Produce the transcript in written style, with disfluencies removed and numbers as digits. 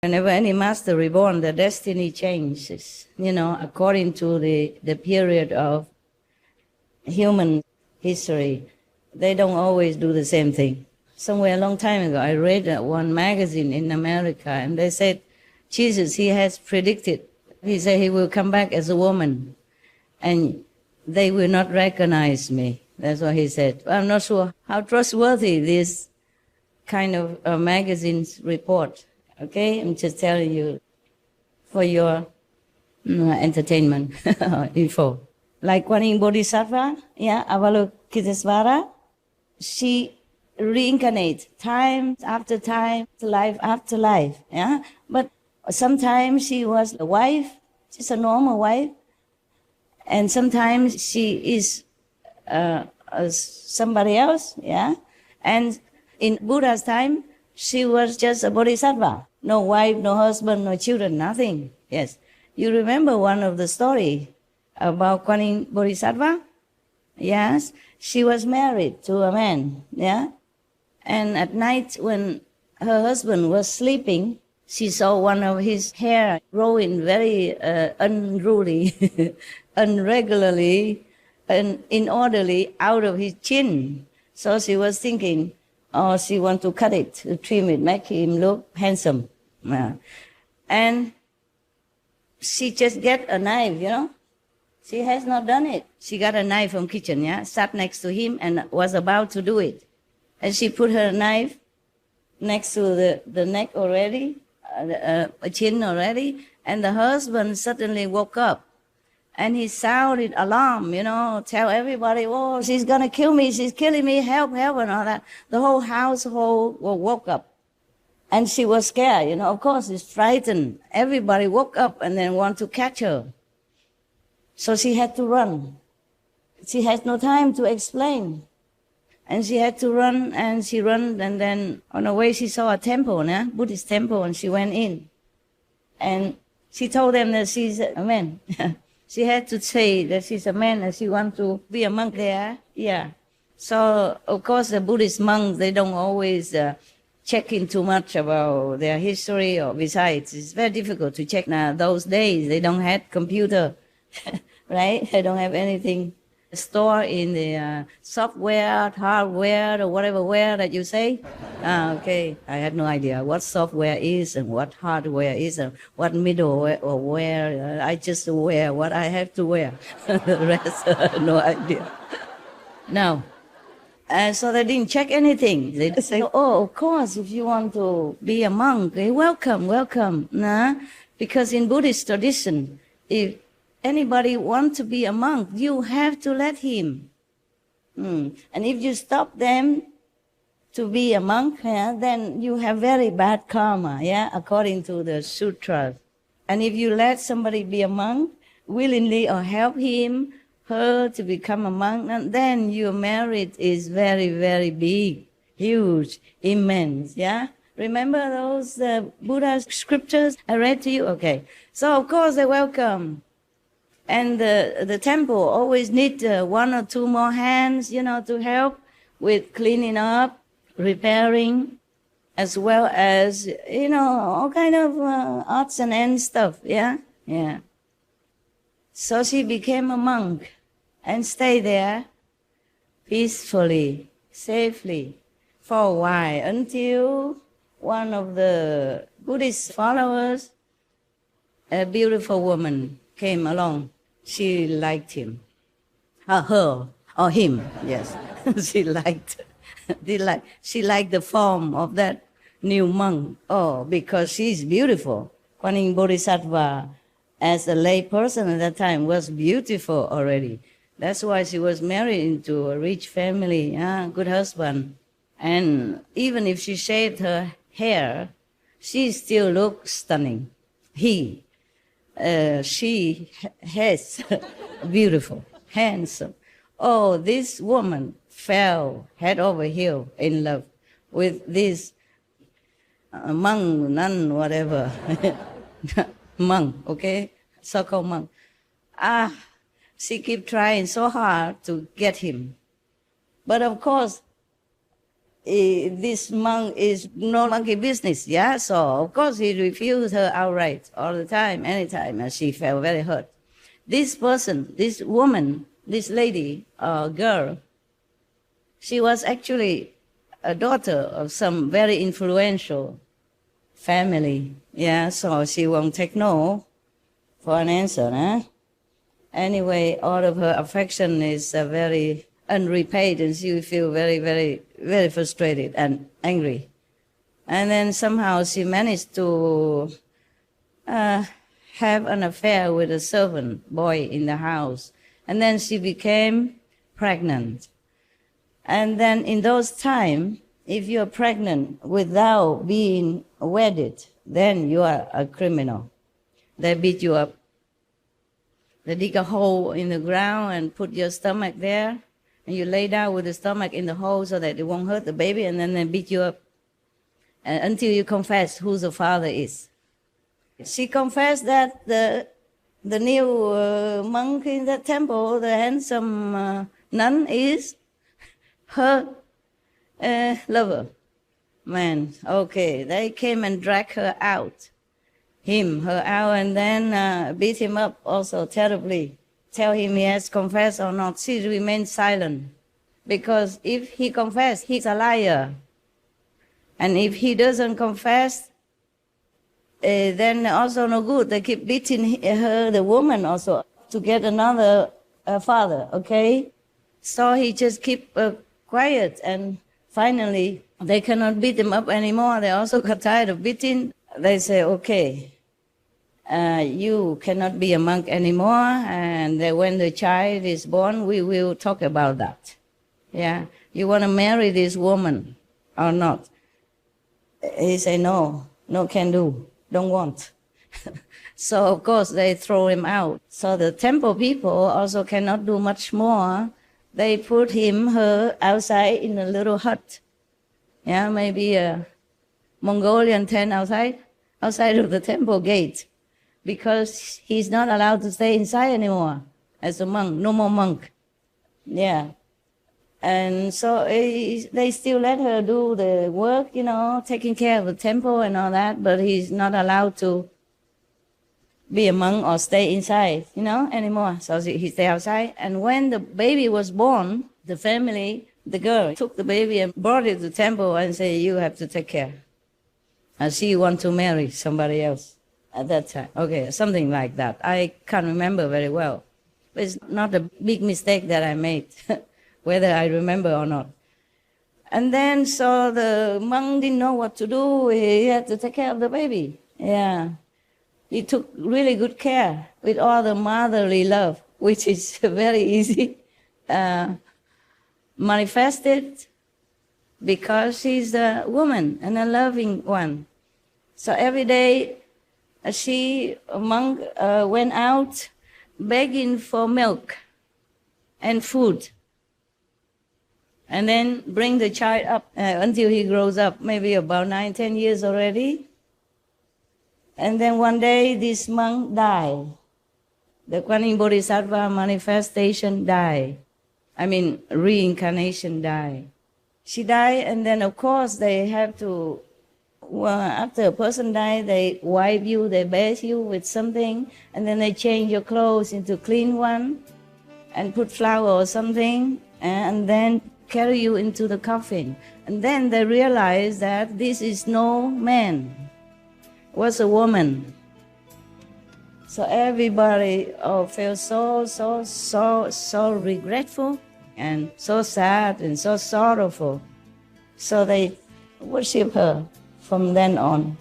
Whenever any master reborn, the destiny changes, according to the period of human history. They don't always do the same thing. Somewhere a long time ago, I read one magazine in America, and they said, Jesus, he has predicted. He said he will come back as a woman, and they will not recognize me. That's what he said. I'm not sure how trustworthy this kind of magazine's report. Okay, I'm just telling you for your entertainment info. Like Quan Yin Bodhisattva, Avalokitesvara, she reincarnates time after time, life after life. Yeah, but sometimes she was a wife, she's a normal wife, and sometimes she is somebody else. Yeah, and in Buddha's time, she was just a bodhisattva. No wife, no husband, no children, nothing. Yes. You remember one of the story about Quan Yin Bodhisattva? Yes. She was married to a man. Yeah. And at night when her husband was sleeping, she saw one of his hair growing very unruly, unregularly, and inorderly out of his chin. So she was thinking, oh, she want to cut it, to trim it, make him look handsome. And she just get a knife, She has not done it. She got a knife from kitchen, sat next to him and was about to do it. And she put her knife next to the neck already, a chin already, and the husband suddenly woke up. And he sounded alarm, tell everybody, oh, she's going to kill me, she's killing me, help, help, and all that. The whole household woke up. And she was scared, of course, she's frightened. Everybody woke up and then want to catch her. So she had to run. She had no time to explain. And she had to run, and she ran, and then on the way she saw a temple, Buddhist temple, and she went in. And she told them that she's a man. She had to say that she's a man and she wants to be a monk there. Yeah. So, of course, the Buddhist monks, they don't always check in too much about their history, or besides, it's very difficult to check now. Those days, they don't have computer, right? They don't have anything stored in the software, hardware, or whatever ware that you say. Okay, I had no idea what software is and what hardware is and what middleware or where. I just wear what I have to wear. The rest, no idea. No. So they didn't check anything. They say, oh, of course, if you want to be a monk, welcome, welcome. Nah? Because in Buddhist tradition, if anybody wants to be a monk, you have to let him. And if you stop them to be a monk, then you have very bad karma, according to the sutras. And if you let somebody be a monk willingly or help him, her to become a monk, then your merit is very, very big, huge, immense, Remember those Buddha scriptures I read to you? Okay. So, of course, they welcome. And the temple always need one or two more hands, to help with cleaning up, repairing, as well as, all kind of odds and ends stuff, Yeah. So she became a monk and stayed there peacefully, safely, for a while, until one of the Buddhist followers, a beautiful woman, came along. She liked him. Her or him, yes. She liked the form of that new monk. Oh, because she's beautiful. Quan Yin Bodhisattva, as a lay person at that time, was beautiful already. That's why she was married into a rich family, good husband. And even if she shaved her hair, she still looked stunning. She has beautiful, handsome. Oh, this woman fell head over heel in love with this monk, nun, whatever. Monk, okay? So-called monk. She kept trying so hard to get him. But of course, this monk is no monkey business, yeah? So, of course, he refused her outright all the time, anytime, and she felt very hurt. This person, this woman, this lady, girl, she was actually a daughter of some very influential family, yeah? So she won't take no for an answer, eh? Anyway, all of her affection is very unrepaid, and she will feel very, very, very frustrated and angry. And then somehow she managed to have an affair with a servant boy in the house. And then she became pregnant. And then in those times, if you're pregnant without being wedded, then you are a criminal. They beat you up. They dig a hole in the ground and put your stomach there, and you lay down with the stomach in the hole so that it won't hurt the baby, and then they beat you up until you confess who the father is. She confessed that the new monk in the temple, the handsome nun, is her lover. Man, okay, they came and dragged her out. Her out, and then beat him up also terribly. Tell him he has confessed or not. She remained silent, because if he confessed, he's a liar. And if he doesn't confess, then also no good. They keep beating her, the woman also, to get another father, okay? So he just keep quiet, and finally they cannot beat him up anymore. They also got tired of beating. They say, okay, you cannot be a monk anymore, and when the child is born, we will talk about that. Yeah, you want to marry this woman or not? He say, no, can do, don't want. So, of course, they throw him out. So the temple people also cannot do much more. They put her outside in a little hut. Yeah, maybe a Mongolian tent outside of the temple gate, because he's not allowed to stay inside anymore as a monk, no more monk. Yeah. And so they still let her do the work, taking care of the temple and all that, but he's not allowed to be a monk or stay inside, anymore. So he stay outside. And when the baby was born, the family, the girl, took the baby and brought it to the temple and said, you have to take care. And she want to marry somebody else at that time. Okay, something like that. I can't remember very well. But it's not a big mistake that I made, whether I remember or not. And then, so the monk didn't know what to do. He had to take care of the baby. Yeah. He took really good care with all the motherly love, which is very easy manifested because she's a woman and a loving one. So every day, a monk, went out begging for milk and food, and then bring the child up until he grows up, maybe about 9-10 years already. And then one day this monk died. The Quan Yin Bodhisattva manifestation died. Reincarnation died. She died, and then of course they have to, after a person dies, they wipe you, they bathe you with something, and then they change your clothes into clean one, and put flour or something, and then carry you into the coffin. And then they realize that this is no man, it was a woman. So everybody felt so regretful and so sad and so sorrowful. So they worship her from then on.